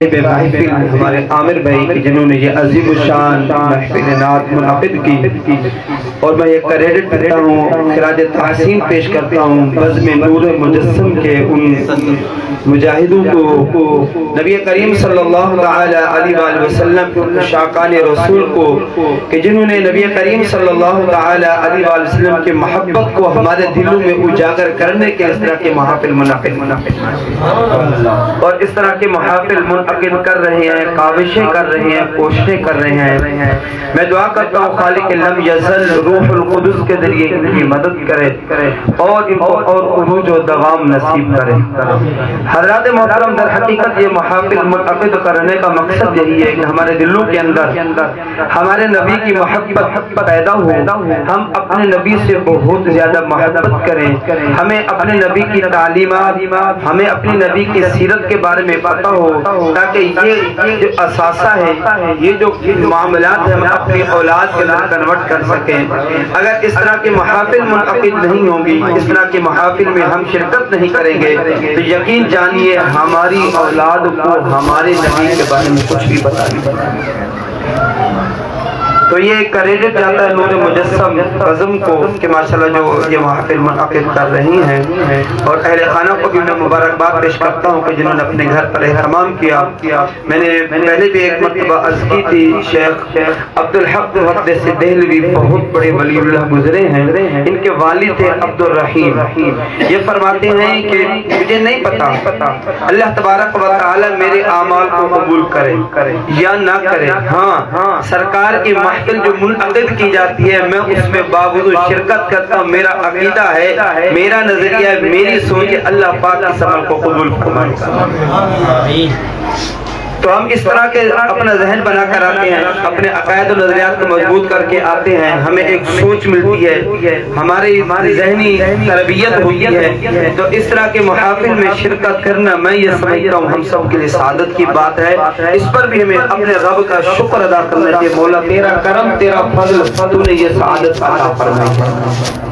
محفل ہمارے عامر بھائی جنہوں نے یہ عظیم الشان محفل نعت منعقد کی، اور میں یہ کریڈٹ دیتا ہوں، خراج تحسین پیش کرتا ہوں بزم نور مجسم کے ان مجاہدوں کو، نبی کریم صلی اللہ علیہ وآلہ وسلم شاقان رسول کو، کہ جنہوں نے نبی کریم صلی اللہ علیہ وآلہ وسلم کی محبت کو ہمارے دلوں میں اجاگر کرنے کے اس طرح کے محافل منعقد اور اس طرح کے محافل منعقد کر رہے ہیں، کاوشیں کر رہے ہیں، کوششیں کر رہے ہیں۔ میں دعا کرتا ہوں خالق لم یزل روح القدس کے ذریعے ان کی مدد کرے اور ان کو اور عروج و دوام نصیب کرے۔ حضرات محترم، در حقیقت یہ محافل منعقد کرنے کا مقصد یہی ہے کہ ہمارے دلوں کے اندر ہمارے نبی کی محبت پیدا ہو، ہم اپنے نبی سے بہت زیادہ محبت کریں، ہمیں اپنے نبی کی تعلیمات، ہمیں اپنے نبی کی سیرت کے بارے میں پتہ ہو، تاکہ یہ جو اثاثہ ہے، یہ جو معاملات ہیں، ہم اپنی اولاد کے اندر کنورٹ کر سکیں۔ اگر اس طرح کی محافل منعقد نہیں ہوں گی، اس طرح کی محافل میں ہم شرکت نہیں کریں گے، تو یقین جانیے ہماری اولاد کو ہمارے نبی کے بارے میں کچھ بھی پتہ نہیں۔ تو یہ کریڈٹ جاتا ہے نور مجسم قزم کو کہ ماشاءاللہ جو یہ محافل منعقد کر رہی ہیں، اور اہل خانہ کو بھی میں مبارکباد پیش کرتا ہوں کہ جنہوں نے اپنے گھر پر اہتمام کیا۔ میں نے پہلے بھی ایک مرتبہ عرض کی تھی، شیخ عبدالحق مقدس دہلوی بہت بڑے ولی اللہ گزرے ہیں، ان کے والد تھے عبدالرحیم، یہ فرماتے ہیں کہ مجھے نہیں پتا اللہ تبارک و تعالی میرے اعمال کو قبول کرے یا نہ کرے، ہاں سرکار کی جو منعقد کی جاتی ہے میں اس میں باوجود شرکت کرتا ہوں۔ میرا عقیدہ ہے، میرا نظریہ ہے، میری سوچ، اللہ پاک اس عمل کو قبول فرمائے۔ تو ہم اس طرح کے اپنا ذہن بنا کر آتے ہیں، اپنے عقائد و نظریات کو مضبوط کر کے آتے ہیں، ہمیں ایک سوچ ملتی ہے، ہماری ذہنی تربیت ہوتی ہے۔ تو اس طرح کے محافل میں شرکت کرنا میں یہ سمجھتا ہوں ہم سب کے لیے سعادت کی بات ہے۔ اس پر بھی ہمیں اپنے رب کا شکر ادا کرنا چاہیے، مولا تیرا کرم، تیرا فضل، تو نے یہ سعادت عطا فرمائی ہے۔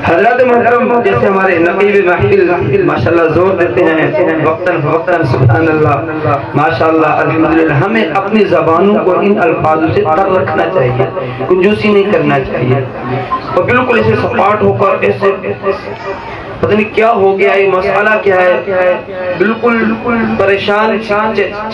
حضرات محترم، جیسے ہمارے نقیب محفل ماشاءاللہ زور دیتے ہیں وقتاً فوقتاً، سبحان اللہ، ماشاءاللہ، الحمدللہ، ہمیں اپنی زبانوں کو ان الفاظوں سے تر رکھنا چاہیے، کنجوسی نہیں کرنا چاہیے، اور بالکل اسے سپاٹ ہو کر ایسے پتہ نہیں کیا ہو گیا، یہ مسئلہ کیا ہے، بالکل پریشان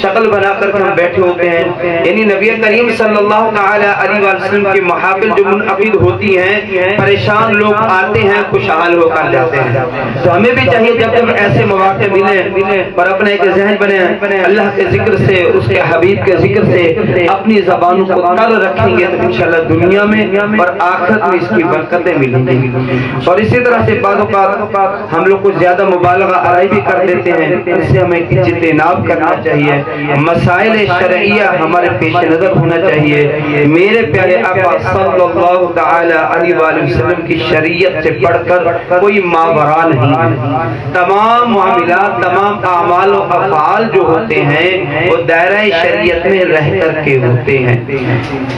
شکل بنا کر ہم بیٹھے ہوتے ہیں۔ یعنی نبی کریم صلی اللہ علیہ وسلم کی محافل جو منعقد ہوتی ہیں، پریشان لوگ آتے ہیں، خوشحال ہو کر جاتے ہیں۔ تو ہمیں بھی چاہیے جب جب ایسے مواقع ملیں اور اپنے ایک ذہن بنے، اللہ کے ذکر سے، اس کے حبیب کے ذکر سے اپنی زبانوں کو تر رکھیں گے تو انشاءاللہ دنیا میں اور آخرت میں اس کی برکتیں ملیں گی۔ اور اسی طرح سے بعض اوقات ہم لوگ کچھ زیادہ مبالغہ آرائی بھی کر دیتے ہیں، اس سے ہمیں اجتناب کرنا چاہیے، مسائل شرعیہ ہمارے پیش نظر ہونا چاہیے۔ میرے پیارے آقا صلی اللہ علیہ وآلہ وسلم کی شریعت سے پڑھ کر کوئی ماورا نہیں ہے۔ تمام معاملات، تمام اعمال و افعال جو ہوتے ہیں وہ دائرہ شریعت میں رہ کر کے ہوتے ہیں۔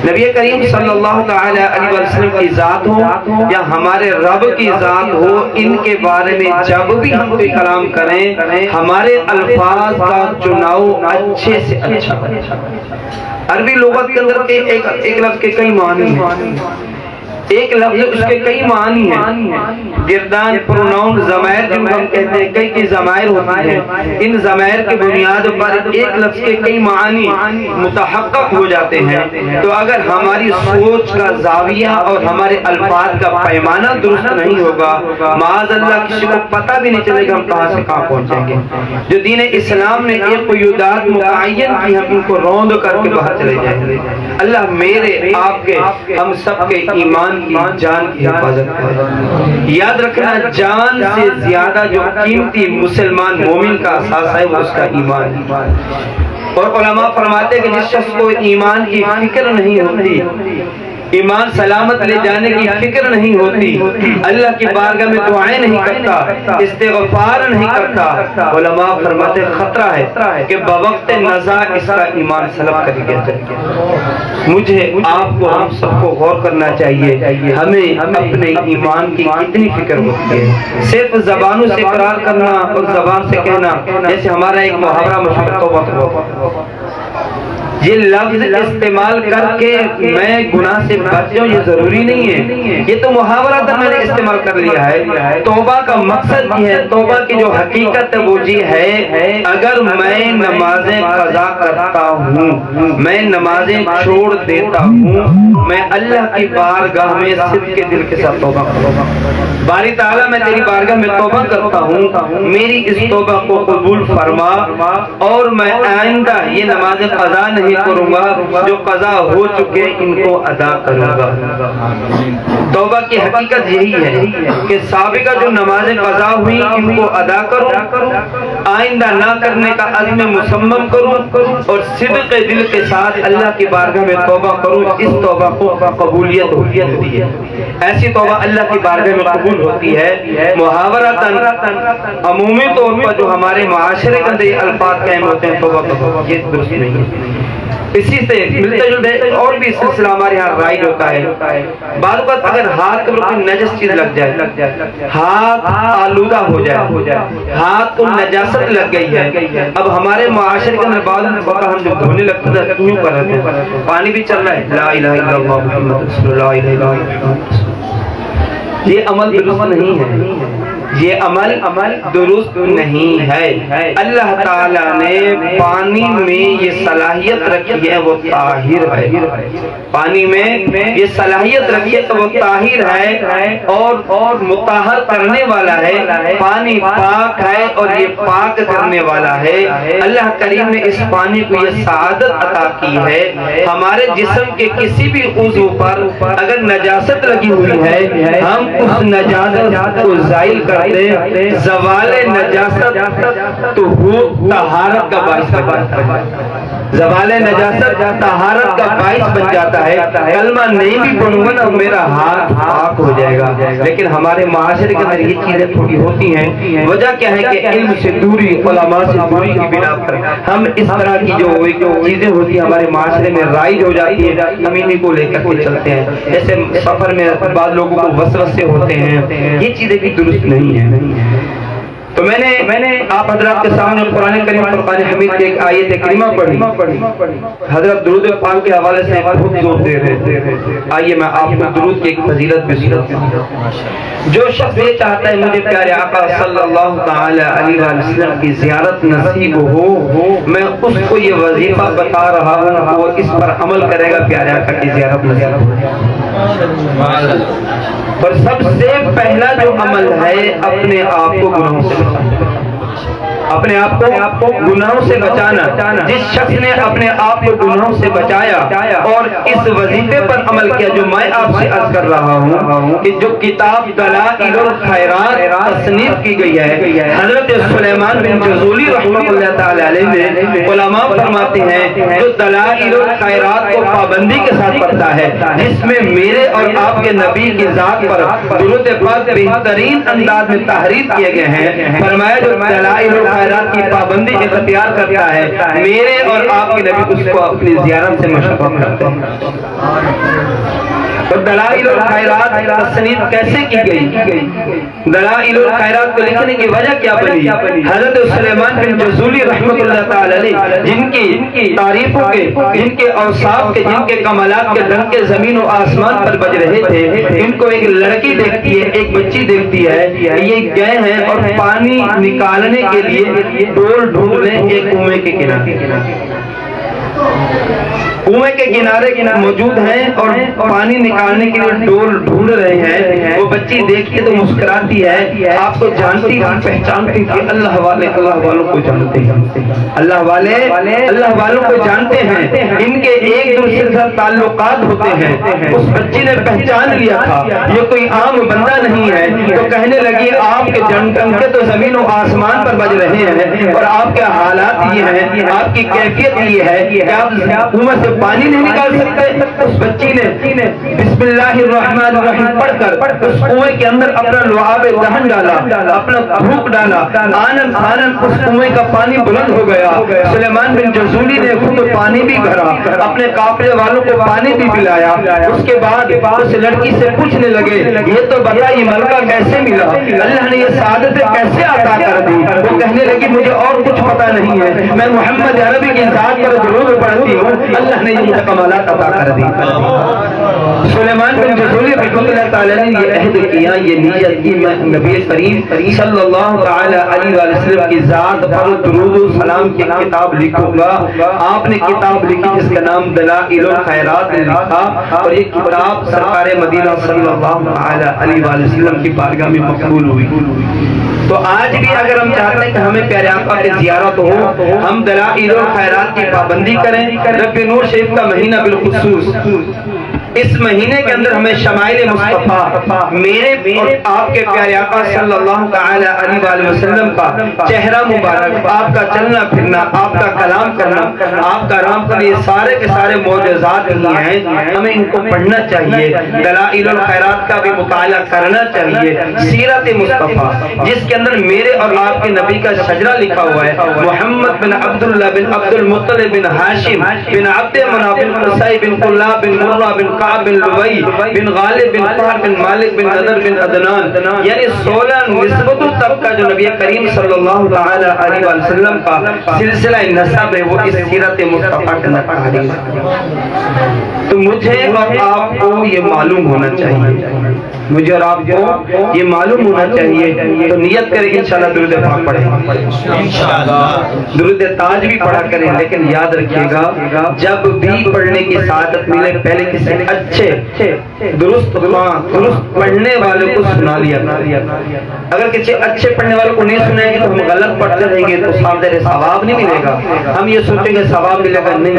نبی کریم صلی اللہ علیہ وسلم کی ذات ہو یا ہمارے رب کی ذات ہو، ان کے بارے میں جب بھی ہم کوئی کلام کریں، ہمارے الفاظ کا چناؤ اچھے سے اچھا۔ عربی لغت کے اندر ایک لفظ کے کئی معنی ہیں، ایک لفظ اس کے کئی معنی ہیں، گردان، پروناؤن، ضمائر جن کو ہم کہتے ہیں، کئی ضمائر ہوتی ہیں، ان ضمائر کی بنیاد پر ایک لفظ کے کئی معنی متحقق ہو جاتے ہیں۔ تو اگر ہماری سوچ کا زاویہ اور ہمارے الفاظ کا پیمانہ درست نہیں ہوگا، معاذ اللہ کسی کو پتہ بھی نہیں چلے گا ہم کہاں سے کہاں پہنچیں گے۔ جو دین اسلام نے ایک قیودات متعین کی، ہم ان کو روند کر کے باہر چلے جائیں گے۔ اللہ میرے، آپ کے، ہم سب کے ایمان کی، جان کی حفاظت کرے۔ یاد رکھنا، جان سے زیادہ جو قیمتی مسلمان مومن کا اثاثہ ہے وہ اس کا ایمان ہے۔ اور علماء فرماتے ہیں کہ جس شخص کو ایمان کی فکر نہیں ہوتی، ایمان سلامت لے جانے کی فکر نہیں ہوتی، اللہ کی بارگاہ میں دعائیں نہیں کرتا، استغفار نہیں کرتا، علماء فرماتے خطرہ ہے کہ بوقت نزا اس کا ایمان سلب کر لیا جائے۔ مجھے آپ کو ہم سب کو غور کرنا چاہیے، ہمیں اپنے ایمان کی کتنی فکر ہوتی ہے۔ صرف زبانوں سے اقرار کرنا اور زبان سے کہنا، جیسے ہمارا ایک محاورہ مشہور توبہ، یہ لفظ استعمال کر کے میں گناہ سے بچ جاؤں یہ ضروری نہیں ہے، یہ تو محاورہ تھا میں نے استعمال کر لیا ہے۔ توبہ کا مقصد یہ ہے، توبہ کی جو حقیقت وہ یہ ہے، اگر میں نمازیں قضا کرتا ہوں، میں نمازیں چھوڑ دیتا ہوں، میں اللہ کی بارگاہ میں صدق کے دل کے ساتھ توبہ کروں، باری تعالیٰ میں تیری بارگاہ میں توبہ کرتا ہوں، میری اس توبہ کو قبول فرما اور میں آئندہ یہ نمازیں قضا نہیں کروں گا، جو قضا ہو چکے ان کو ادا کروں گا۔ توبہ کی حقیقت یہی ہے کہ سابقہ جو نمازیں قضا ہوئی ان کو ادا کروں، آئندہ نہ کرنے کا عزم مصمم کروں اور صدق دل کے ساتھ اللہ کی بارگاہ میں توبہ کروں۔ اس توبہ کو قبولیت ہوتی ہے، ایسی توبہ اللہ کی بارگاہ میں قبول ہوتی ہے۔ محاورتاً عمومی طور پر جو ہمارے معاشرے کے اندر یہ الفاظ قائم ہوتے ہیں توبہ کرو، یہ درست نہیں ہے۔ اسی سے ملتے جلتے اور بھی سلسلہ ہمارے یہاں رائج ہوتا ہے، بعض وقت اگر ہاتھ پر کوئی نجس چیز لگ جائے، ہاتھ آلودہ ہو جائے، ہاتھ کو نجاست لگ گئی ہے، اب ہمارے معاشرے کے اندر بعض وقت ہم جب دھونے لگتے ہیں کیوں کر رہے ہیں، پانی بھی چل رہا ہے، لا الہ الا اللہ محمد رسول اللہ، لا الہ الا اللہ، یہ عمل درست نہیں ہے، یہ عمل درست نہیں ہے۔ اللہ تعالیٰ نے پانی میں یہ صلاحیت رکھی ہے وہ طاہر ہے، پانی میں یہ صلاحیت رکھی ہے تو وہ طاہر ہے اور مطہر کرنے والا ہے، پانی پاک ہے اور یہ پاک کرنے والا ہے۔ اللہ کریم نے اس پانی کو یہ سعادت عطا کی ہے، ہمارے جسم کے کسی بھی عضو پر اگر نجاست لگی ہوئی ہے ہم اس نجاست کو زائل کر دیں، زوال نجاست تو طہارت کا باعث بن جاتا ہے، زوال نجاست طہارت کا باعث بن جاتا ہے۔ کلمہ نہیں بھی پڑھوں گا نا میرا ہاتھ پاک ہو جائے گا، لیکن ہمارے معاشرے کے اندر یہ چیزیں تھوڑی ہوتی ہیں۔ وجہ کیا ہے کہ علم سے دوری، علماء سے دوری کی بنا پر ہم اس طرح کی جو چیزیں ہوتی ہیں ہمارے معاشرے میں رائج ہو جاتی ہے، ہم انہیں کو لے کر کے چلتے ہیں۔ جیسے سفر میں بعض لوگوں کو وسوسے ہوتے ہیں، یہ چیزیں بھی درست نہیں ہیں۔ تو میں نے آپ حضرات کے سامنے قرآن کریم فرقان حمید کی ایک آیت کریمہ پڑھی، حضرت درود پاک کے حوالے سے بہت زور دے رہے ہیں، آئیے میں آپ کو درود کی ایک فضیلت بھی سناتا۔ جو شخص یہ چاہتا ہے مجھے پیارے آقا صلی اللہ تعالی علیہ وسلم کی زیارت نصیب ہو، میں اس کو یہ وظیفہ بتا رہا ہوں، وہ اس پر عمل کرے گا، پیارے آقا کی زیارت نصیب ہو۔ اور سب سے پہلا جو عمل ہے اپنے آپ کو گناہوں سے بچانا، اپنے آپ کو گناہوں سے بچانا۔ جس شخص نے اپنے آپ کو گناہوں سے بچایا اور اس وظیفے پر عمل کیا جو میں آپ سے عرض کر رہا ہوں کہ جو کتاب دلائل الخیرات تصنیف کی گئی ہے، حضرت سلیمان بن جزولی رحمۃ اللہ تعالی علیہ نے علماء فرماتے ہیں جو دلائل الخیرات کو پابندی کے ساتھ پڑھتا ہے، جس میں میرے اور آپ کے نبی کی ذات پر درود پاک بہترین انداز میں تحریر کیے گئے ہیں، فرمایا جو دلائل الخیرات کی پابندی اختیار کرتا ہے میرے اور آپ کے نبی اس کو اپنی زیارت سے مشرف کرتے ہیں۔ تو دلائل الخیرات تصنیف کیسے کی گئی؟ دلائل الخیرات کو لکھنے کی وجہ کیا بنی؟ حضرت سلیمان بن جزولی رحمۃ اللہ تعالی علیہ جن کی تعریفوں کے، جن کے اوصاف کے، جن کے کمالات کے ڈنکے زمین و آسمان پر بج رہے تھے، ان کو ایک لڑکی دیکھتی ہے، ایک بچی دیکھتی ہے، یہ گئے ہیں اور پانی نکالنے کے لیے ڈول ڈھونڈ لیں ایک کنویں کے کنارے، کنویں کے کنارے موجود ہیں اور پانی نکالنے کے لیے ڈول ڈھونڈ رہے ہیں۔ وہ بچی دیکھتی تو مسکراتی ہے، آپ کو جانتی تھی، پہچانتی تھی، اللہ والے اللہ والوں کو جانتے ہیں، اللہ والے اللہ والوں کو جانتے ہیں، ان کے ایک دوسرے سے تعلقات ہوتے ہیں۔ اس بچی نے پہچان لیا تھا یہ کوئی عام بندہ نہیں ہے، تو کہنے لگی آپ کے ڈنکے تو زمین و آسمان پر بج رہے ہیں اور آپ کے حالات یہ ہیں، آپ کی کیفیت یہ ہے کہ آپ کنویں سے پانی نہیں نکال سکتے؟ اس بچی نے بسم اللہ الرحمن الرحیم پڑھ کر اس کنویں کے اندر اپنا لعاب دہن ڈالا، اپنا تھوک ڈالا، آنن آنن اس کنویں کا پانی بلند ہو گیا۔ سلیمان بن جرزولی نے خود پانی بھی بھرا، اپنے قافلے والوں کو پانی بھی پلایا۔ اس کے بعد اس لڑکی سے پوچھنے لگے یہ تو بتا یہ ملکہ کیسے ملا، اللہ نے یہ سعادت کیسے عطا کر دی؟ وہ کہنے لگی مجھے اور کچھ پتا نہیں ہے، میں محمد عربی کی ذات پر درود پڑھتی ہوں، اللہ نے یہ کمالات عطا کر دی۔ سلیمان بن جرزولی رحمۃ اللہ تعالی نے یہ عہد کیا، یہ نیت کی میں نبی کریم صلی اللہ تعالی علیہ وسلم کی ذات پر درود و سلام کی کتاب لکھوں گا۔ آپ نے کتاب لکھی جس کا نام دلائل الخیرات لکھا، اور یہ کتاب سرکار مدینہ صلی اللہ تعالی علیہ وسلم کی بارگاہ میں مقبول ہوئی۔ تو آج بھی اگر ہم چاہتے ہیں کہ ہمیں پیارے آقا کی زیارت ہو، ہم دلائل الخیرات کی پابندی کریں۔ رب نور شریف کا مہینہ بالخصوص، اس مہینے کے اندر ہمیں شمائل مصطفیٰ، میرے اور آپ کے پیارے آقا صلی اللہ تعالی علیہ وآلہ وسلم کا چہرہ مبارک، آپ کا چلنا پھرنا، آپ کا کلام کرنا، آپ کا رام کرنا، یہ سارے کے سارے معجزات ہی ہیں، ہمیں ان کو پڑھنا چاہیے، دلائل الخیرات کا بھی مطالعہ کرنا چاہیے۔ سیرت مصطفیٰ جس کے اندر میرے اور آپ کے نبی کا شجرہ لکھا ہوا ہے، محمد بن عبداللہ بن عبد المطلب بن ہاشم بن عبد مناف بن قصی بن قلاب بن مرہ بن کعب بن لبی بن غالب بن فہر بن مالک بن نضر بن عدنان، یعنی 16 نسبتوں تک کا جو نبی کریم صلی اللہ تعالی علیہ وسلم کا سلسلہ نسب ہے وہ اس سیرت مصطفیٰ کے اندر ہے۔ تو مجھے اور آپ کو یہ معلوم ہونا چاہیے، مجھے اور آپ کو یہ معلوم ہونا چاہیے۔ تو نیت کریں انشاءاللہ درود پاک پڑھیں، درود تاج بھی پڑھا کریں، لیکن یاد رکھیے گا جب بھی پڑھنے کی سعادت ملے پہلے کسی اچھے درست پڑھنے والے کو سنا لیا۔ اگر کسی اچھے پڑھنے والے کو نہیں سنائیں گے تو ہم غلط پڑھتے رہیں گے، تو ثواب نہیں ملے گا۔ ہم یہ سوچیں گے ثواب ملے گا، نہیں،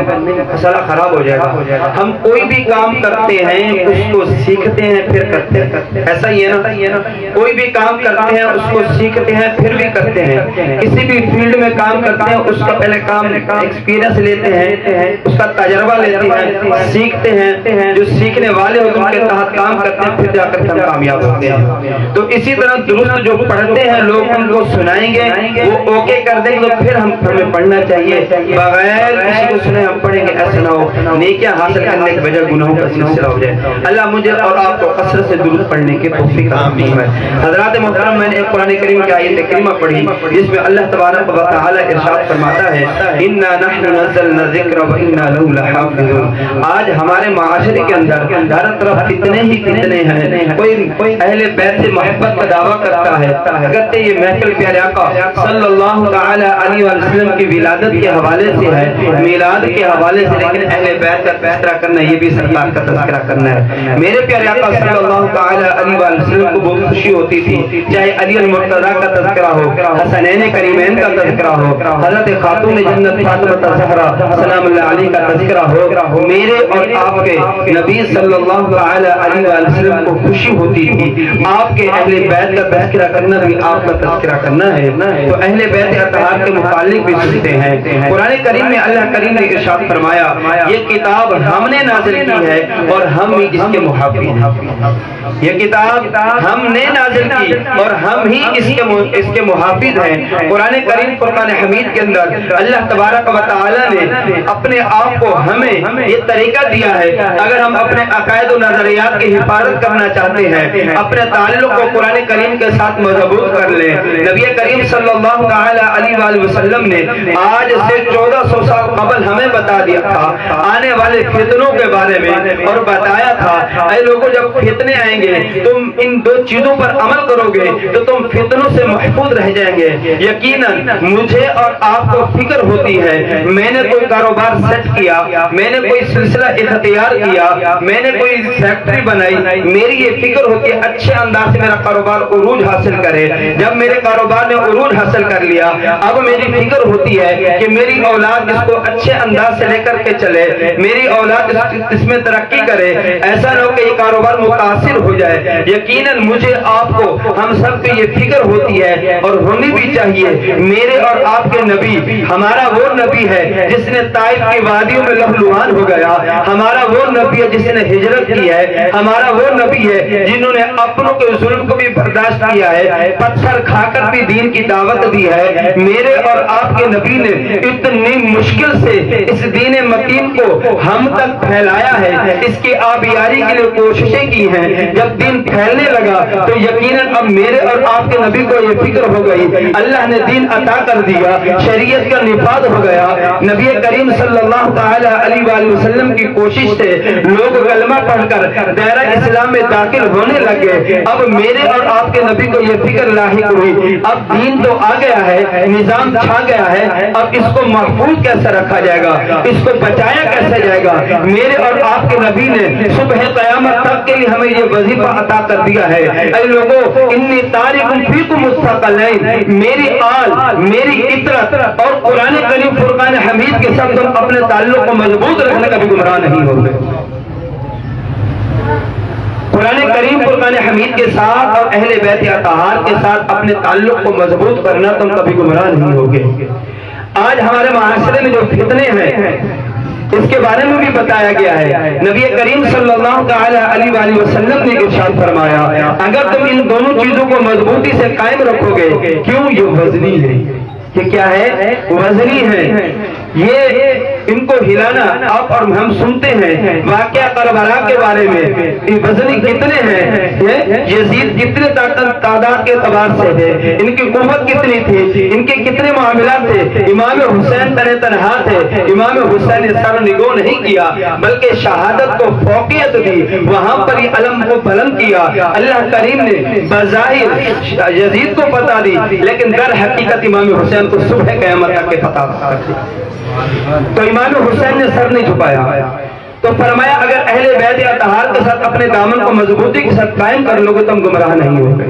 مسئلہ خراب ہو جائے گا۔ ہم کوئی بھی کام کرتے ہیں اس کو سیکھتے ہیں پھر کرتے ہیں، ایسا ہی ہے نا، کوئی بھی کام کرتے ہیں اس کو سیکھتے ہیں پھر بھی کرتے ہیں۔ کسی بھی فیلڈ میں کام کرتے ہیں اس کا پہلے کام ایکسپیرینس لیتے ہیں، اس کا تجربہ لیتے ہیں، سیکھتے ہیں، جو سیکھنے والے ہوتے ہیں ان کے تحت کام کرتے ہیں، پھر جا کر ہم کامیاب ہوتے ہیں۔ تو اسی طرح درست جو پڑھتے ہیں لوگ ان کو سنائیں گے، وہ اوکے کر دیں گے، تو پھر ہمیں پڑھنا چاہیے، بغیر کسی کو سنے ہم پڑھیں گے، ایسا نہ ہو نیکیاں حاصل کرنے کے بجائے گناہوں کا سلسلہ ہو جائے۔ اللہ مجھے اور آپ کو کثرت سے درود پڑھنے کی توفیق عطا فرمائے۔ حضرات محترم، میں نے ایک قرآن کریم کی آیت کریمہ پڑھی جس میں اللہ تبارک و تعالی ارشاد فرماتا ہے انا نحن نزلنا الذکر وانا لہ لحافظون۔ آج ہمارے معاشرے کے اندر ہر طرف فتنے ہی فتنے ہیں، کوئی اہل بیت سے محبت کا دعویٰ کرتا ہے، اگرچہ یہ محفل پیارے آقا صلی اللہ تعالی علیہ وسلم کی ولادت کے حوالے سے ہے، میلاد کے حوالے سے، لیکن اہل بیت کا تذکرہ کرنا یہ بھی سرکار کا تذکرہ کرنا ہے۔ میرے پیارے آقا صلی اللہ تعالی علیہ وسلم کو بہت خوشی ہوتی تھی، چاہے علی المرتضیٰ کا تذکرہ ہو، حسنین کریمین کا تذکرہ ہو، حضرت خاتون جنت فاطمہ الزہرا سلام اللہ علیہ کا تذکرہ ہو، میرے اور آپ کے نبی صلی اللہ تعالی علیہ وسلم کو خوشی ہوتی تھی۔ آپ کے اہل بیت کا تذکرہ کرنا بھی آپ کا تذکرہ کرنا ہے، تو اہل بیت اطہار کے متعلق بھی سنتے ہیں۔ قرآن کریم میں اللہ کریم نے ارشاد فرمایا یہ کتاب ہم نے نازل کی ہے اور ہم ہی اس کے محافظ ہیں۔ یہ کتاب ہم نے نازل کی اور ہم ہی اس کے محافظ ہیں۔ قرآن کریم فرقان حمید کے اندر اللہ تبارک و تعالی نے اپنے آپ کو ہمیں یہ طریقہ دیا ہے، اگر ہم اپنے عقائد و نظریات کی حفاظت کرنا چاہتے ہیں، اپنے تعلق کو قرآن کریم کے ساتھ مضبوط کر لیں۔ نبی کریم صلی اللہ تعالی علیہ وآلہ وسلم نے آج سے 1400 سال قبل ہمیں بتا دیا تھا آنے والے فتنوں کے بارے میں، اور بتایا تھا اے لوگوں جب فتنے آئیں گے تم ان دو چیزوں پر عمل کرو گے تو تم فتنوں سے محفوظ رہ جائیں گے۔ یقیناً مجھے اور آپ کو فکر ہوتی ہے، میں نے کوئی کاروبار سیٹ کیا، میں نے کوئی سلسلہ اختیار کیا، میں نے کوئی فیکٹری بنائی، میری یہ فکر ہوتی ہے اچھے انداز سے میرا کاروبار عروج حاصل کرے۔ جب میرے کاروبار نے عروج حاصل کر لیا اب میری فکر ہوتی ہے کہ میری اولاد اس کو اچھے انداز سے لے کر کے چلے، میری اولاد اس میں ترقی کرے، ایسا نہ ہو کہ یہ کاروبار متاثر ہو جائے۔ یقیناً مجھے آپ کو ہم سب کی یہ فکر ہوتی ہے اور ہونی بھی چاہیے۔ میرے اور آپ کے نبی ہمارا وہ نبی ہے جس نے طائف کی وادیوں میں لہلوہان ہو گیا، ہمارا وہ نبی ہے جس نے ہجرت کی ہے، ہمارا وہ نبی ہے جنہوں نے اپنوں کے ظلم کو بھی برداشت کیا ہے، پتھر کھا کر بھی دین کی دعوت دی ہے۔ میرے اور آپ کے نبی نے اتنی مشکل سے اس دین متین کو ہم تک پھیلایا ہے، اس کی آبیاری کے لیے کوششیں کی ہیں۔ جب دین پھیلنے لگا تو یقیناً اب میرے اور آپ کے نبی کو یہ فکر ہو گئی، اللہ نے دین عطا کر دیا، شریعت کا نفاذ ہو گیا۔ نبی کریم صلی اللہ تعالی علیہ وآلہ وسلم کی کوشش سے لوگ کلمہ پڑھ کر دائرہ اسلام میں داخل ہونے لگے۔ اب میرے اور آپ کے نبی کو یہ فکر لاحق ہوئی، اب دین تو آ گیا ہے، نظام چھا گیا ہے، اب اس کو محفوظ کیسے رکھا جائے گا، اس کو بچایا کیسے جائے گا۔ میرے اور آپ کے نبی نے صبح قیامت تک کے لیے ہمیں یہ وظیفہ عطا کر دیا ہے، اے لوگوں انی تارک فیکم الثقلین، میری آل، میری عطرت اور قرآن کریم فرقان حمید کے ساتھ تم اپنے تعلق کو مضبوط رکھنے کا بھی گمراہ نہیں ہوگے۔ قرآن کریم فرقان حمید کے ساتھ اور اہل بیت اطہار کے ساتھ اپنے تعلق کو مضبوط کرنا تم کبھی گمراہ نہیں ہوگے۔ آج ہمارے معاشرے میں جو فتنے ہیں اس کے بارے میں بھی بتایا گیا ہے۔ نبی کریم صلی اللہ تعالی علیہ وآلہ وسلم نے ارشاد فرمایا، اگر تم ان دونوں چیزوں کو مضبوطی سے قائم رکھو گے، کیوں یہ وزنی ہے، یہ کیا ہے، وزنی ہے، یہ ان کو ہلانا آپ اور ہم سنتے ہیں واقعہ کربلا کے بارے میں، وزنی کتنے ہیں، یزید کتنے تعداد کے اعتبار سے ہے، ان کی قوت کتنی تھی، ان کے کتنے معاملات تھے۔ امام حسین تنہا تھے، امام حسین نے سر نگو نہیں کیا بلکہ شہادت کو فوقیت دی، وہاں پر یہ علم کو بلند کیا۔ اللہ کریم نے بظاہر یزید کو پتا دی لیکن در حقیقت امام حسین کو صبح قیامت تک کے پتا دی۔ تو امام حسین نے سر نہیں جھکایا، تو فرمایا اگر اہل بیت اطہار کے ساتھ اپنے دامن کو مضبوطی کے ساتھ قائم کر لو گے تم گمراہ نہیں ہوگے۔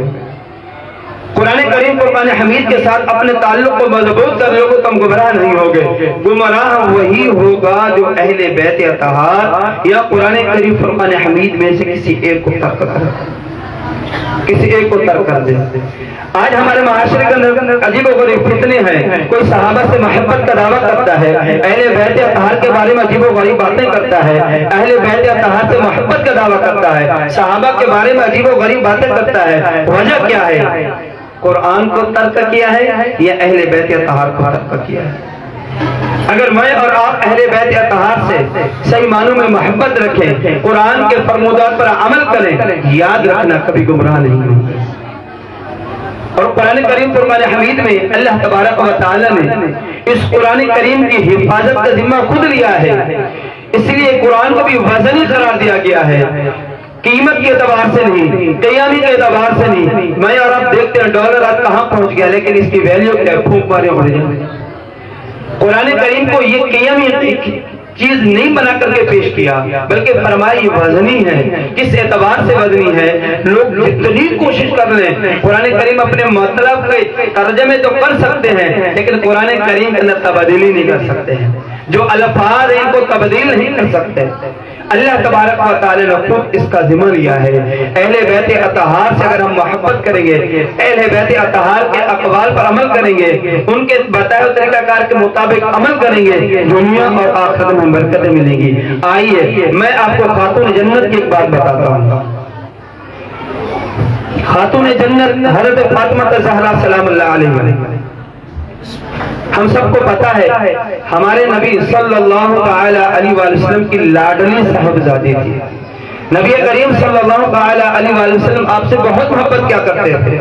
قرآن کریم فرقان حمید کے ساتھ اپنے تعلق کو مضبوط کر لو گے تم گمراہ نہیں ہوگے۔ گمراہ وہی ہوگا جو اہل بیت اطہار یا قرآن کریم فرقان حمید میں سے کسی ایک کو ترک کر دے۔ آج ہمارے معاشرے کے اندر عجیب و غریب فتنے ہیں، کوئی صحابہ سے محبت کا دعویٰ کرتا ہے، اہل بیت اطہار کے بارے میں عجیب و غریب باتیں کرتا ہے، اہل بیت اطہار سے محبت کا دعویٰ کرتا ہے، صحابہ کے بارے میں عجیب و غریب باتیں کرتا ہے۔ وجہ کیا ہے؟ قرآن کو ترک کیا ہے یا اہل بیت اطہار کو ترک کیا ہے؟ اگر میں اور آپ اہل بیت اطہار سے صحیح معنوں میں محبت رکھیں، قرآن کے فرمودات پر عمل کریں، یاد رکھنا کبھی گمراہ نہیں ہوگا۔ اور قرآن کریم فرقان حمید میں اللہ تبارک و تعالی نے اس قرآن کریم کی حفاظت کا ذمہ خود لیا ہے، اس لیے قرآن کو بھی وزنی قرار دیا گیا ہے، قیمت کے اعتبار سے نہیں، قیامی کے اعتبار سے نہیں۔ میں اور آپ دیکھتے ہیں ڈالر آج کہاں پہنچ گیا لیکن اس کی ویلیو کیا ہے، پھونک مارے ہو رہے ہیں۔ قرآن کریم کو یہ قیامی چیز نہیں بنا کر کے پیش کیا بلکہ فرمائی وزنی ہے۔ کس اعتبار سے وزنی ہے؟ لوگ جتنی کوشش کر لیں قرآن کریم اپنے مطلب کے ترجمے تو کر سکتے ہیں لیکن قرآن کریم کے اندر تبدیلی نہیں کر سکتے ہیں، جو الفاظ ہیں ان کو تبدیل نہیں کر سکتے۔ اللہ تبارک و تعالی نے خود اس کا ذمہ لیا ہے۔ اہل بیت اطہار سے اگر ہم محبت کریں گے، اہل بیت اطہار کے اقوال پر عمل کریں گے، ان کے بتائے ہوئے طریقہ کار کے مطابق عمل کریں گے، دنیا اور آخرت میں برکتیں ملیں گی۔ آئیے میں آپ کو خاتون جنت کی ایک بات بتاتا ہوں۔ خاتون جنت حضرت فاطمہ الزہرا سلام اللہ علیہ، ہم سب کو پتا ہے ہمارے نبی صلی اللہ تعالی علیہ وآلہ وسلم کی لاڈلی صاحبزادی تھی۔ نبی کریم صلی اللہ تعالی علیہ وآلہ وسلم آپ سے بہت محبت کیا کرتے تھے۔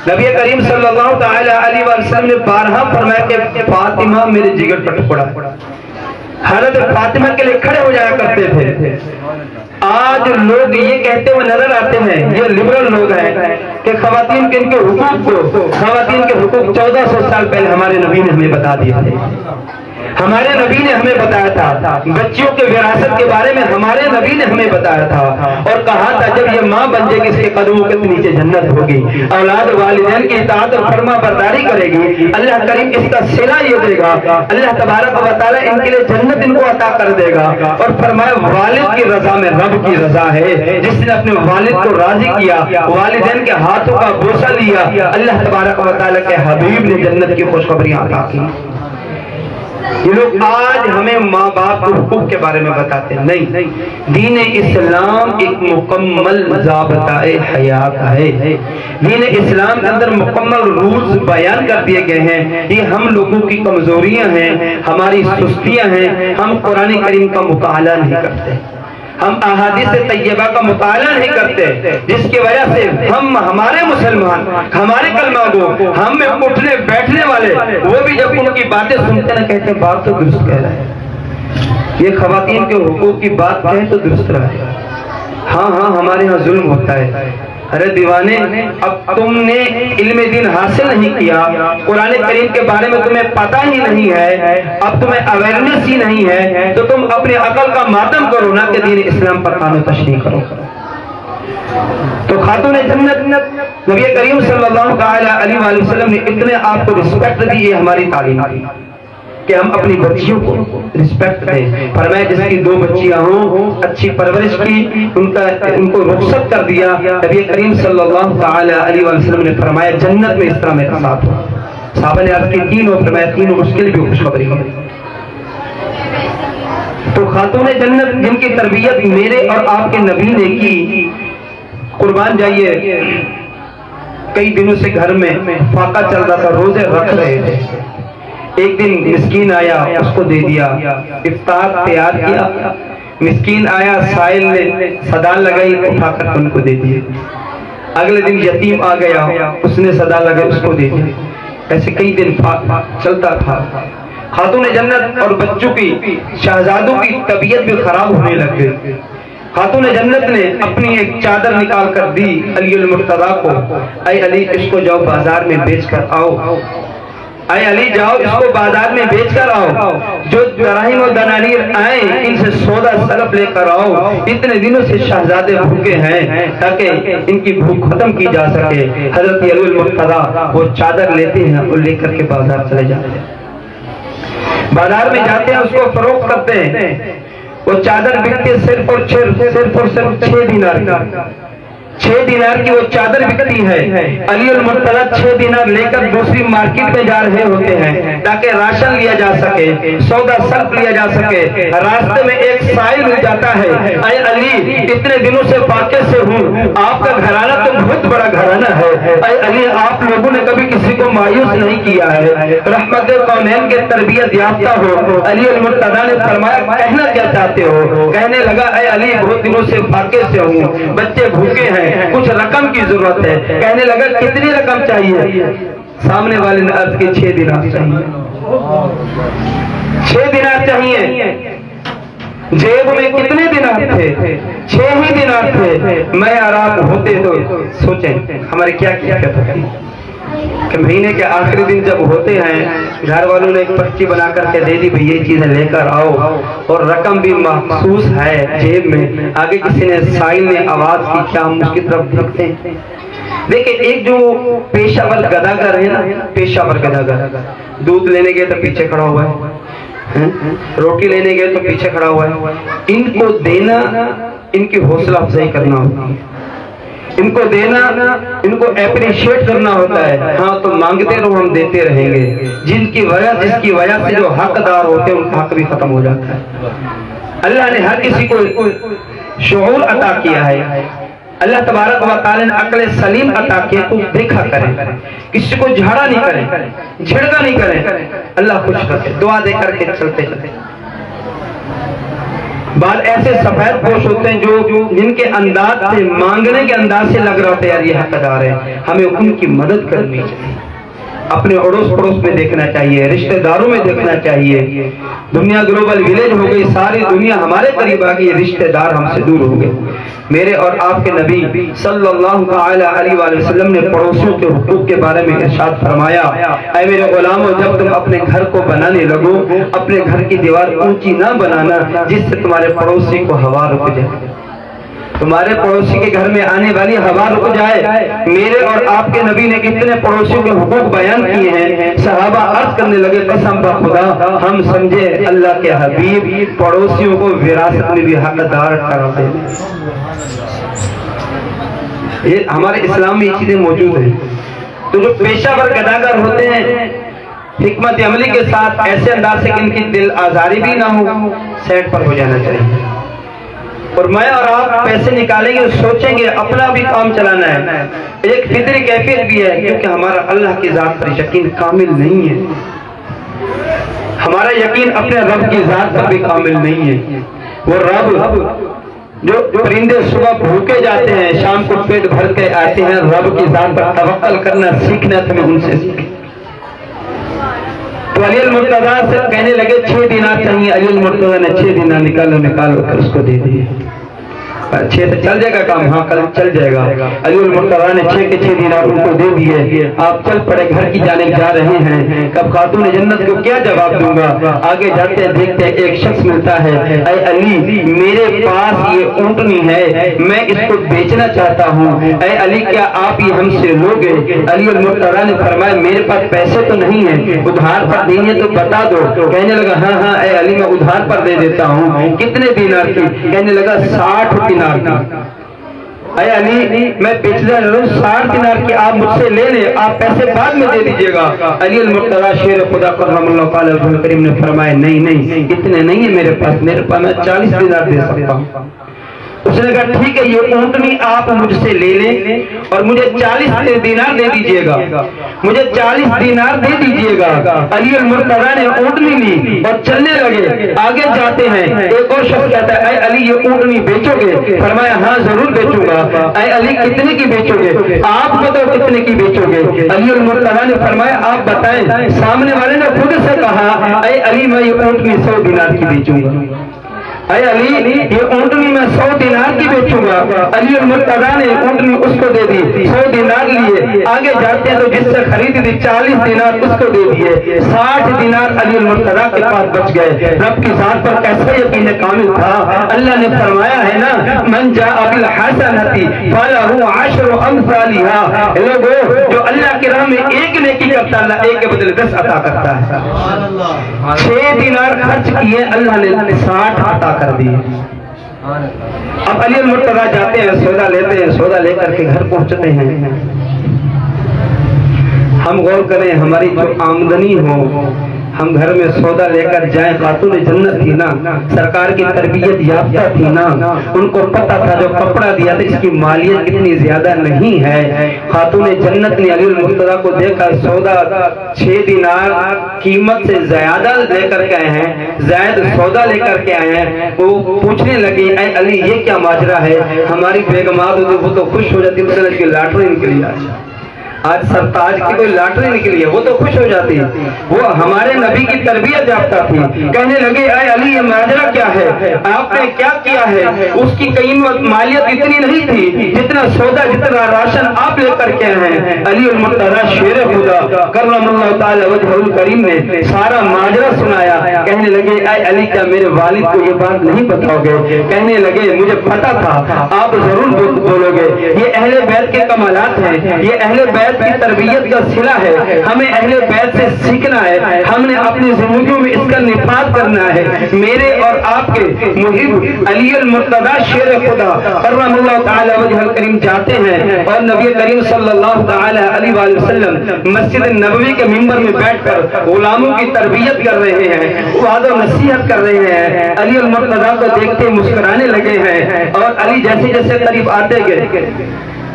نبی کریم صلی اللہ تعالی علیہ وآلہ وسلم نے بارہا فرمایا کہ فاطمہ میرے جگر کا ٹکڑا۔ حضرت فاطمہ کے لیے کھڑے ہو جایا کرتے تھے آج لوگ یہ کہتے ہوئے نظر آتے ہیں، یہ لبرل لوگ ہیں کہ خواتین کے ان کے حقوق کو، خواتین کے حقوق 1400 سال پہلے ہمارے نبی نے ہمیں بتا دیے تھے. ہمارے نبی نے ہمیں بتایا تھا بچیوں کے وراثت کے بارے میں، ہمارے نبی نے ہمیں بتایا تھا اور کہا تھا جب یہ ماں بن جائے گی اس کے قدموں کے نیچے جنت ہوگی. اولاد والدین کی اطاعت اور فرما برداری کرے گی، اللہ کریم اس کا صلہ یہ دے گا، اللہ تبارک و تعالیٰ ان کے لیے جنت ان کو عطا کر دے گا. اور فرمایا والد کی رضا میں رب کی رضا ہے. جس نے اپنے والد کو راضی کیا، والدین کے ہاتھوں کا بوسہ لیا، اللہ تبارک و تعالیٰ کے حبیب نے جنت کی خوشخبریاں عطا کی. یہ لوگ آج ہمیں ماں باپ کے حقوق کے بارے میں بتاتے ہیں. نہیں، دین اسلام ایک مکمل ضابطہ حیات ہے. دین اسلام کے اندر مکمل رولز بیان کر دیے گئے ہیں. یہ ہم لوگوں کی کمزوریاں ہیں، ہماری سستیاں ہیں. ہم قرآن کریم کا مطالعہ نہیں کرتے، ہم احادیث طیبہ کا مطالعہ نہیں کرتے، جس کی وجہ سے ہمارے مسلمان، ہمارے کلمہ گو، ہم میں اٹھنے بیٹھنے والے، وہ بھی جب ان کی باتیں سنتے ہیں کہتے ہیں بات تو درست کہہ رہے ہیں. یہ خواتین کے حقوق کی بات کہیں تو درست رہے. ہاں ہمارے ہاں ظلم ہوتا ہے. ارے دیوانے، اب تم نے علم دین حاصل نہیں کیا، قرآن کریم کے بارے میں تمہیں پتہ ہی نہیں ہے، اب تمہیں اویئرنس ہی نہیں ہے، تو تم اپنے عقل کا ماتم کرو نہ کہ دین اسلام پر قانون تشریح کرو. تو خاتون جنت نبی کریم صلی اللہ علیہ وآلہ وسلم نے اتنے آپ کو رسپیکٹ دی. یہ ہماری تعلیم کہ ہم اپنی بچیوں کو رسپیکٹ دیں. فرمایا جس کی 2 بچیاں ہوں، اچھی پرورش کی، ان کو رخصت کر دیا. نبی کریم صلی اللہ علیہ وسلم نے فرمایا جنت میں اس طرح میرا ساتھ ہو. صحابہ نے عرض کی 3 ہو، فرمایا 3 ہو، اس کے لیے بھی خوشخبری ہو. تو خاتون جنت جن کی تربیت میرے اور آپ کے نبی نے کی، قربان جائیے. کئی دنوں سے گھر میں فاقہ چل رہا تھا، روزے رکھ رہے تھے. ایک دن مسکین آیا، اس کو دے دیا. افطار تیار کیا، مسکین آیا، سائل نے صدا لگائی، اٹھا کر ان کو دے دیا. اگلے دن یتیم آ گیا، اس نے صدا لگائی، اس کو دے دیا. ایسے کئی دن چلتا تھا. خاتون جنت اور بچوں کی، شہزادوں کی طبیعت بھی خراب ہونے لگ گئی. خاتون جنت نے اپنی ایک چادر نکال کر دی علی المرتضیٰ کو. اے علی، اس کو جاؤ بازار میں بیچ کر آؤ. اے علی، جاؤ اس کو بازار میں بیچ کر آؤ. جو دراہیم و دنانیر آئیں ان سے سودا سلف لے کر آؤ. اتنے دنوں سے شہزادے بھوکے ہیں تاکہ ان کی بھوک ختم کی جا سکے. حضرت علی المرتضیٰ وہ چادر لیتے ہیں اور لے کر کے بازار چلے جاتے ہیں. بازار میں جاتے ہیں، اس کو فروخت کرتے ہیں. وہ چادر بکتی ہے صرف اور صرف 6 دینار. 6 دینار کی وہ چادر بکتی ہے. علی المرتضیٰ 6 دینار لے کر دوسری مارکیٹ میں جا رہے ہوتے ہیں تاکہ راشن لیا جا سکے، سودا سلف لیا جا سکے. راستے میں ایک سائل مل جاتا ہے. اے علی، اتنے دنوں سے فاقے سے ہوں، آپ کا گھرانہ تو بہت بڑا گھرانہ ہے. اے علی، آپ لوگوں نے کبھی کسی کو مایوس نہیں کیا ہے، رحمت کونین کے تربیت یافتہ ہو. علی المرتضیٰ نے فرمایا کہنا کیا چاہتے ہو؟ کہنے لگا اے علی، بہت دنوں سے فاقے سے ہوں، بچے بھوکے ہیں، کچھ رقم کی ضرورت ہے. کہنے لگا کتنی رقم چاہیے؟ سامنے والے نے عرض کی 6 دینار چاہیے. 6 دینار چاہیے. جیب میں کتنے دینار تھے؟ 6 ہی دینار تھے. میں آرام ہوتے تو سوچیں ہمارے کیا ہوتی کہ مہینے کے آخری دن جب ہوتے ہیں، گھر والوں نے ایک پرچی بنا کر کے دے دی، بھئی یہ چیزیں لے کر آؤ، اور رقم بھی محسوس ہے جیب میں. آگے کسی نے سائل نے آواز کی، کیا ہم اس کی طرف دیکھتے ہیں؟ دیکھیں، ایک جو پیشہ ور گداگر ہے نا، پیشہ ور گداگر، دودھ لینے گئے تو پیچھے کھڑا ہوا ہے، روٹی لینے گئے تو پیچھے کھڑا ہوا ہے. ان کو دینا، ان کی حوصلہ افزائی کرنا ہوتی ہے، ان کو دینا، ان کو اپریشیٹ کرنا ہوتا ہے. ہاں تو مانگتے رہو، ہم دیتے رہیں گے. جس کی وجہ سے جو حقدار ہوتے ہیں ان کا حق بھی ختم ہو جاتا ہے. اللہ نے ہر کسی کو شعور عطا کیا ہے. اللہ تبارک و تعالی نے عقل سلیم عطا کیا. تو دیکھا کریں، کسی کو جھاڑا نہیں کریں، جھڑکا نہیں کریں. اللہ خوش کرے، دعا دے کر کے چلتے چلتے. بعض ایسے سفید پوش ہوتے ہیں جو جن کے انداز سے، مانگنے کے انداز سے لگ رہا ہوتا ہے یار یہ حقدار ہے، ہمیں ان کی مدد کرنی چاہیے. اپنے اڑوس پڑوس میں دیکھنا چاہیے، رشتہ داروں میں دیکھنا چاہیے۔ دنیا گلوبل ولیج ہو گئی، ساری دنیا ہمارے قریب آ گئی، رشتہ دار ہم سے دور ہو گئے۔ میرے اور آپ کے نبی صلی اللہ تعالی علیہ وآلہ وسلم نے پڑوسیوں کے حقوق کے بارے میں ارشاد فرمایا، اے میرے غلاموں، جب تم اپنے گھر کو بنانے لگو، اپنے گھر کی دیوار اونچی نہ بنانا جس سے تمہارے پڑوسی کو ہوا رک جائے، تمہارے پڑوسی کے گھر میں آنے والی ہوا رک جائے۔ میرے اور آپ کے نبی نے کتنے پڑوسیوں کے حقوق بیان کیے ہیں۔ صحابہ عرض کرنے لگے، قسم بخدا ہم سمجھے اللہ کے حبیب پڑوسیوں کو وراثت میں بھی حقدار ٹھہراتے ہیں۔ یہ ہمارے اسلام میں یہ چیزیں موجود ہیں۔ تو جو پیشہ ور اداکار ہوتے ہیں، حکمت عملی کے ساتھ ایسے انداز سے کہ ان کی دل آزاری بھی نہ ہو، سیٹ پر ہو جانا چاہیے۔ اور میں اور آپ پیسے نکالیں گے، سوچیں گے اپنا بھی کام چلانا ہے، ایک فطری کیفیت بھی ہے، کیونکہ ہمارا اللہ کی ذات پر یقین کامل نہیں ہے، ہمارا یقین اپنے رب کی ذات پر بھی کامل نہیں ہے۔ وہ رب جو پرندے صبح بھوکے جاتے ہیں، شام کو پیٹ بھر کے آتے ہیں، رب کی ذات پر توکل کرنا سیکھنا تمہیں ان سے سیکھیں۔ تو علی المرتضیٰ سے کہنے لگے 6 دینار چاہیے۔ علی المرتضیٰ نے 6 دینار نکال کر اس کو دے دیے۔ 6 تو چل جائے گا کام، ہاں کل چل جائے گا۔ علی المرتضیٰ نے 6 کے 6 دینار ان کو دے دیے۔ آپ چل پڑے، گھر کی جانب جا رہے ہیں۔ کب خاتون جنت کو کیا جواب دوں گا؟ آگے جاتے دیکھتے ایک شخص ملتا ہے، اے علی میرے پاس یہ اونٹنی ہے، میں اس کو بیچنا چاہتا ہوں، اے علی کیا آپ یہ ہم سے لوگے؟ علی المرتضیٰ نے فرمایا میرے پاس پیسے تو نہیں ہیں، ادھار پر دینی تو بتا دو۔ کہنے لگا ہاں ہاں اے علی میں ادھار پر دے دیتا ہوں۔ کتنے دینار کی؟ کہنے لگا 60 دینار کی۔ اے علی میں بیچنا چاہتا ہوں 60 دینار کی، آپ مجھ سے لے لیں، آپ پیسے بعد میں دے دیجیے گا۔ علی المرتضیٰ شیر خدا کرم اللہ تعالی وجہ کریم نے فرمایا نہیں اتنے نہیں ہے میرے پاس میں 40 دینار دے سکتا ہوں۔ اس نے کہا ٹھیک ہے یہ اونٹنی آپ مجھ سے لے لیں اور مجھے 40 دینار دے دیجئے گا، مجھے 40 دینار دے دیجئے گا۔ علی المرتضیٰ نے اونٹنی لی اور چلنے لگے۔ آگے جاتے ہیں، ایک اور شخص کہتا ہے اے علی یہ اونٹنی بیچو گے؟ فرمایا ہاں ضرور بیچوں گا۔ اے علی کتنے کی بیچو گے؟ آپ بتاؤ کتنے کی بیچو گے؟ علی المرتضیٰ نے فرمایا آپ بتائیں۔ سامنے والے نے خود سے کہا اے علی میں یہ اونٹنی 100 دینار کی بیچوں گا۔ اے علی یہ اونٹنی میں 100 دینار کی بیچوں گا۔ علی المرتضیٰ نے اونٹنی اس کو دے دی، 100 دینار لیے۔ آگے جاتے ہیں تو جس سے خریدی تھی 40 دینار اس کو دے دیے، 60 دینار علی المرتضیٰ کے پاس بچ گئے۔ رب کی ذات پر کیسا یقین کامل تھا۔ اللہ نے فرمایا ہے نا من جاء بالحسنۃ فلہ 10 امثالها۔ لوگوں جو اللہ کی راہ میں ایک نیکی کرتا ہے اللہ ایک کے بدلے 10 عطا کرتا ہے۔ 6 دینار خرچ کیے اللہ نے 60 عطا کر دیے۔ اب علی المرتضیٰ جاتے ہیں، سودا لیتے ہیں، سودا لے کر کے گھر پہنچتے ہیں۔ ہم غور کریں ہماری جو آمدنی ہو، ہم گھر میں سودا لے کر جائیں، خاتون جنت تھی نا، سرکار کی تربیت یافتہ تھی نا، ان کو پتا تھا جو کپڑا دیا تھا اس کی مالیت کتنی زیادہ نہیں ہے۔ خاتون جنت نے علی المرتضیٰ کو دیکھا، سودا 6 دینار قیمت سے زیادہ لے کر کے آئے ہیں، زائد سودا لے کر کے آئے ہیں۔ وہ پوچھنے لگی اے علی یہ کیا ماجرا ہے؟ ہماری بیگمات وہ تو خوش ہو جاتی کہ لاٹری نکلی آج سرتاج کی کوئی لاٹری نکلی ہے، وہ تو خوش ہو جاتی ہے۔ وہ ہمارے نبی کی تربیت یافتہ تھی، کہنے لگے اے علی یہ ماجرا کیا ہے؟ آپ نے کیا کیا ہے؟ اس کی قیمت مالیت اتنی نہیں تھی جتنا سودا جتنا راشن آپ لے کر کے ہیں۔ علی المرتضیٰ شیر خدا کرم اللہ تعالی وجہ الکریم نے سارا ماجرا سنایا۔ کہنے لگے اے علی کیا میرے والد کو یہ بات نہیں بتاؤ گے؟ کہنے لگے مجھے پتا تھا آپ ضرور بولو گے۔ یہ اہل بیت کے کمالات ہیں، یہ اہل بیت کی تربیت کا صلہ ہے، ہمیں اہل بیت سے سیکھنا ہے، ہم نے اپنی زندگیوں میں اس کا نفاذ کرنا ہے۔ میرے اور آپ کے محب علی المرتضیٰ شیر خدا کرم اللہ تعالی وجہ الکریم جاتے ہیں اور نبی کریم صلی اللہ تعالی علیہ وآلہ وسلم مسجد نبوی کے ممبر میں بیٹھ کر غلاموں کی تربیت کر رہے ہیں، وعظ و نصیحت کر رہے ہیں۔ علی المرتضیٰ کو دیکھتے مسکرانے لگے ہیں اور علی جیسے جیسے قریب آتے گئے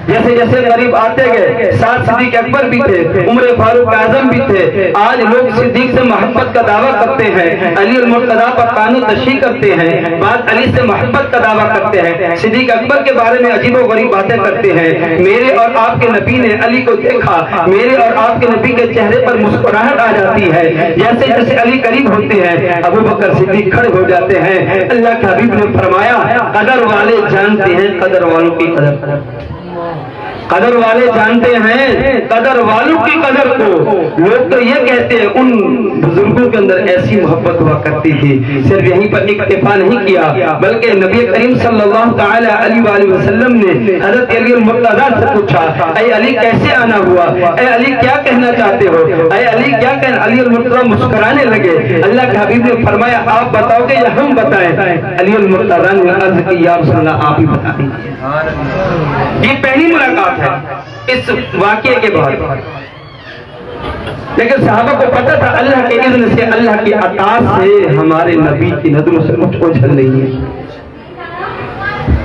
جیسے جیسے قریب آتے گئے ساتھ صدیق اکبر بھی تھے، عمر فاروق اعظم بھی تھے. آج لوگ صدیق سے محبت کا دعویٰ کرتے ہیں، علی المرتضیٰ پر قانون تشریح کرتے ہیں، بعد علی سے محبت کا دعویٰ کرتے ہیں، صدیق اکبر کے بارے میں عجیب و غریب باتیں کرتے ہیں. میرے اور آپ کے نبی نے علی کو دیکھا، میرے اور آپ کے نبی کے چہرے پر مسکراہٹ آ جاتی ہے. جیسے جیسے علی قریب ہوتے ہیں ابو بکر صدیق کھڑے ہو جاتے ہیں. اللہ کے حبیب نے فرمایا قدر والے جانتے ہیں قدر والوں کی قدر، قدر والے جانتے ہیں قدر والوں کی قدر کو. لوگ تو یہ کہتے ہیں ان بزرگوں کے اندر ایسی محبت ہوا کرتی تھی. صرف یہیں پر اکتفا نہیں کیا بلکہ نبی کریم صلی اللہ تعالی علیہ وآلہ وسلم نے حضرت علی المرتضیٰ سے پوچھا، اے علی کیسے آنا ہوا، اے علی کیا کہنا چاہتے ہو، اے علی کیا کہنا. علی المرتضیٰ مسکرانے لگے. اللہ کے حبیب نے فرمایا آپ بتاؤ گے یا ہم بتائیں؟ علی المرتضیٰ نے عرض کی یا رسول اللہ آپ ہی بتائیں. یہ پہلی ملاقات ہے اس واقعے کے بعد، لیکن صحابہ کو پتہ تھا اللہ کے اذن سے، اللہ کی عطا سے ہمارے نبی کی نظروں سے کچھ اوجھل نہیں ہے.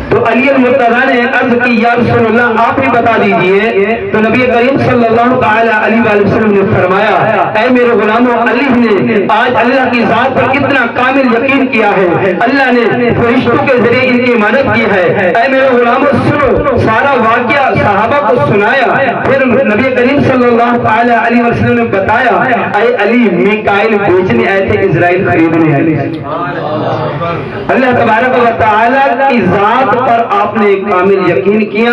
تو علی المرتضیٰ نے عرض کی یا رسول اللہ آپ ہی بتا دیجئے. تو نبی کریم صلی اللہ تعالی علیہ وآلہ وسلم نے فرمایا اے میرے غلاموں، علی نے آج اللہ کی ذات پر کتنا کامل یقین کیا ہے، اللہ نے فرشتوں کے ذریعے ان کی مدد کی ہے. اے میرے غلاموں سنو، سارا واقعہ صحابہ کو سنایا. پھر نبی کریم صلی اللہ تعالی علیہ وسلم نے بتایا اے علی میکائیل بیچنے آئے تھے، اسرائیل خریدنے آئے تھے. اللہ تبارک و تعالی کی ذات پر آپ نے کامل یقین کیا.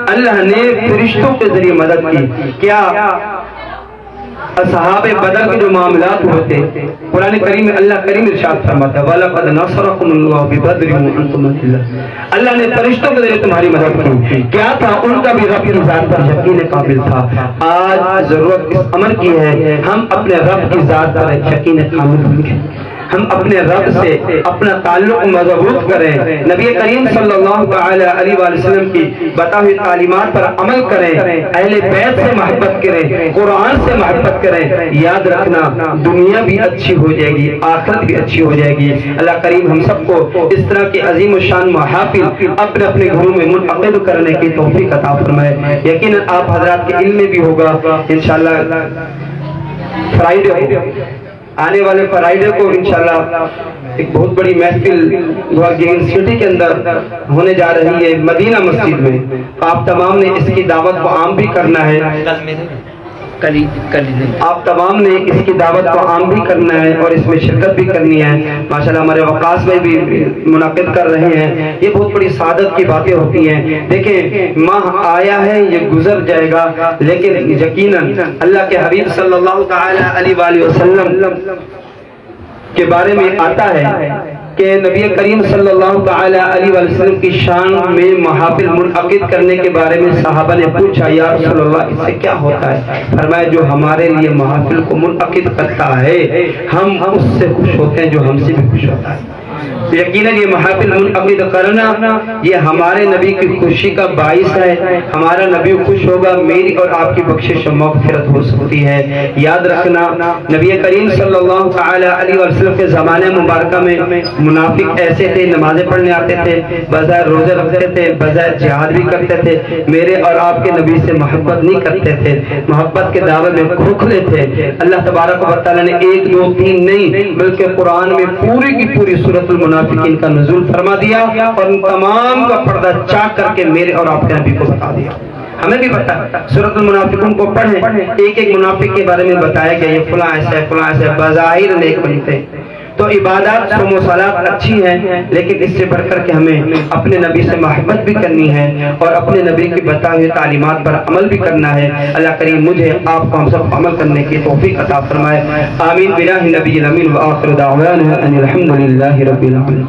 اللہ نے فرشتوں کے ذریعے مدد کی. کیا اصحاب بدر کے جو معاملات ہوتے قرآن کریم میں اللہ کریم ارشاد فرماتا ہے وَلَقَدْ نَصَرَكُمُ اللَّهُ بِبَدْرٍ وَأَنْتُمْ أَذِلَّةٌ. اللہ نے فرشتوں کے ذریعے تمہاری مدد کی. کیا تھا؟ ان کا بھی رب کی ذات پر یقین قابل تھا. آج ضرورت اس امر کی ہے ہم اپنے رب کی ذات پر یقین کامل رکھیں، ہم اپنے رب سے اپنا تعلق مضبوط کریں، نبی کریم صلی اللہ تعالی علیہ وآلہ وسلم کی بتا ہوئی تعلیمات پر عمل کریں، اہل بیت سے محبت کریں، قرآن سے محبت کریں. یاد رکھنا دنیا بھی اچھی ہو جائے گی، آخرت بھی اچھی ہو جائے گی. اللہ کریم ہم سب کو اس طرح کی عظیم الشان محافل اپنے اپنے گھروں میں منعقد کرنے کی توفیق عطا فرمائے. یقیناً آپ حضرات کے علم میں بھی ہوگا انشاءاللہ فرائیڈے آنے والے فرائیڈے کو انشاءاللہ ایک بہت بڑی محفل گورگین سٹی کے اندر ہونے جا رہی ہے مدینہ مسجد میں. آپ تمام نے اس کی دعوت کو عام بھی کرنا ہے، آپ تمام نے اس کی دعوت کو عام بھی کرنا ہے اور اس میں شرکت بھی کرنی ہے. ماشاءاللہ ہمارے وقاص بھائی بھی منعقد کر رہے ہیں. یہ بہت بڑی سعادت کی باتیں ہوتی ہیں. دیکھیں ماہ آیا ہے یہ گزر جائے گا، لیکن یقیناً اللہ کے حبیب صلی اللہ تعالی علیہ وآلہ وسلم کے بارے میں آتا ہے کہ نبی کریم صلی اللہ تعالی علیہ وآلہ وسلم کی شان میں محافل منعقد کرنے کے بارے میں صحابہ نے پوچھا یا رسول اللہ اس سے کیا ہوتا ہے؟ فرمایا جو ہمارے لیے محافل کو منعقد کرتا ہے ہم اس سے خوش ہوتے ہیں جو ہم سے بھی خوش ہوتا ہے. یقیناً یہ محافل منعقد کرنا یہ ہمارے نبی کی خوشی کا باعث ہے. ہمارا نبی خوش ہوگا، میری اور آپ کی بخشش و مغفرت ہو سکتی ہے. یاد رکھنا نبی کریم صلی اللہ تعالی علیہ وسلم کے زمانے مبارکہ میں منافق ایسے تھے نمازیں پڑھنے آتے تھے، بظاہر روزے رکھتے تھے، بظاہر جہاد بھی کرتے تھے، میرے اور آپ کے نبی سے محبت نہیں کرتے تھے، محبت کے دعوے میں کھوکھلے تھے. اللہ تبارک و تعالی نے 1 2 3 نہیں بلکہ قرآن میں پوری کی پوری سورۃ المنافقین کا نزول فرما دیا اور ان تمام کا پردہ چاک کر کے میرے اور آپ کے نبی کو بتا دیا. ہمیں بھی بتا سورۃ المنافقون کو پڑھیں، ایک ایک منافق کے بارے میں بتایا گیا یہ فلاں ایسا ہے فلاں ایسا ہے، بظاہر نیک بنتے. تو عبادات صوم و صلات اچھی ہیں لیکن اس سے بڑھ کر کے ہمیں اپنے نبی سے محبت بھی کرنی ہے اور اپنے نبی کی بتائی ہوئی تعلیمات پر عمل بھی کرنا ہے. اللہ کریم مجھے آپ کو ہم سب عمل کرنے کی توفیق عطا فرمائے. آمین بجاہ نبی الامین وآخر دعوانا ان الحمد للہ رب العالمین.